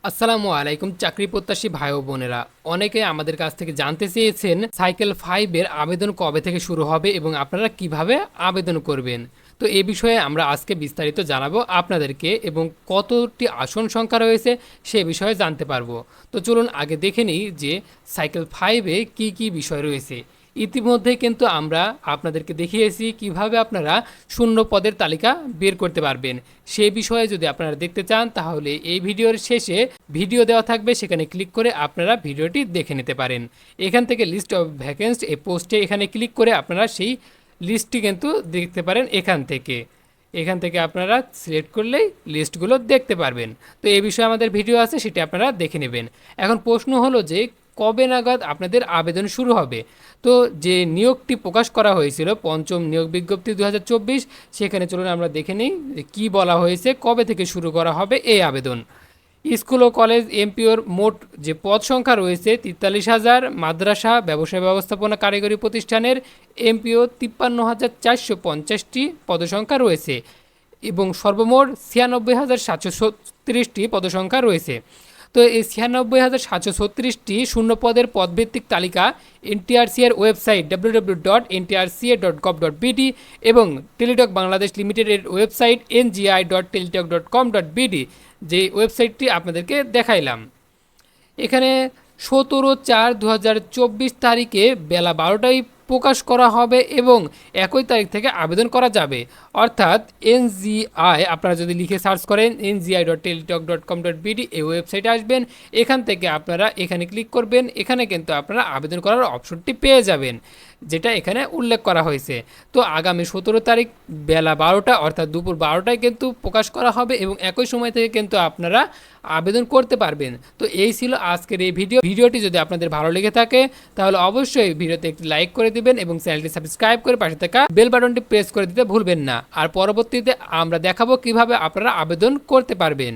আসসালামু আলাইকুম চাকরি প্রত্যাশী ভাই ও বোনেরা, অনেকে আমাদের কাছ থেকে জানতে চেয়েছেন সাইকেল 5 এর আবেদন কবে থেকে শুরু হবে এবং আপনারা কিভাবে আবেদন করবেন। তো এই বিষয়ে আমরা আজকে বিস্তারিত জানাবো আপনাদেরকে এবং কতটি আসন সংখ্যা রয়েছে সে বিষয়ে জানতে পারবো। তো চলুন আগে দেখে নিই যে সাইকেল 5-এ কি কি বিষয় রয়েছে। ইতিমধ্যে কিন্তু আমরা আপনাদেরকে দেখিয়েছি কিভাবে আপনারা শূন্য পদের তালিকা বের করতে পারবেন। সেই বিষয়ে যদি আপনারা দেখতে চান তাহলে এই ভিডিওর শেষে ভিডিও দেওয়া থাকবে, সেখানে ক্লিক করে আপনারা ভিডিওটি দেখে নিতে পারেন। এখান থেকে লিস্ট অফ ভ্যাকেন্সি এই পোস্টে এখানে ক্লিক করে আপনারা সেই লিস্টটি কিন্তু দেখতে পারেন। এখান থেকে আপনারা সিলেক্ট করলেই লিস্টগুলো দেখতে পারবেন। তো এই বিষয়ে আমাদের ভিডিও আছে, সেটি আপনারা দেখে নেবেন। এখন প্রশ্ন হলো যে কবে নাগাদ আপনাদের আবেদন শুরু হবে। তো যে নিয়োগটি প্রকাশ করা হয়েছিল পঞ্চম নিয়োগ বিজ্ঞপ্তি 2024, সেখানে চলুন আমরা দেখে নিই কী বলা হয়েছে, কবে থেকে শুরু করা হবে এই আবেদন। স্কুল ও কলেজ এমপিওর মোট যে পদ সংখ্যা রয়েছে 43,000, মাদ্রাসা ব্যবসায় ব্যবস্থাপনা কারিগরি প্রতিষ্ঠানের এমপিও 53,450টি পদসংখ্যা রয়েছে এবং সর্বমোট 96,736টি পদসংখ্যা রয়েছে। তো এই 96,736টি শূন্য পদের পদভিত্তিক তালিকা এনটিআরসি এর ওয়েবসাইট www.ntrca.gov.bd এবং টেলিটক বাংলাদেশ লিমিটেডের ওয়েবসাইট ngi.teletalk.com.bd, যে ওয়েবসাইটটি আপনাদেরকে দেখাইলাম। এখানে 17/4/2024 তারিখে বেলা 12টায় প্রকাশ করা হবে এবং 1 তারিখ থেকে আবেদন করা যাবে। অর্থাৎ এনজিআই আপনারা যদি লিখে সার্চ করেন ngi.teletalk.com.bd এই ওয়েবসাইটে আসবেন। এখান থেকে আপনারা এখানে ক্লিক করবেন। এখানে কিন্তু আপনারা আবেদন করার অপশনটি পেয়ে যাবেন, যেটা এখানে উল্লেখ করা হয়েছে। তো আগামী 17 তারিখ বেলা 12টা অর্থাৎ দুপুর 12টায় কিন্তু প্রকাশ করা হবে এবং একই সময় থেকে কিন্তু আপনারা আবেদন করতে পারবেন। তো এই ছিল আজকের এই ভিডিওটি যদি আপনাদের ভালো লেগে থাকে তাহলে অবশ্যই ভিডিওতে একটি লাইক করে দিবেন এবং চ্যানেলটি সাবস্ক্রাইব করে পাশে থাকা বেল বাটনটি প্রেস করে দিতে ভুলবেন না। আর পরবর্তীতে আমরা দেখাবো কিভাবে আপনারা আবেদন করতে পারবেন।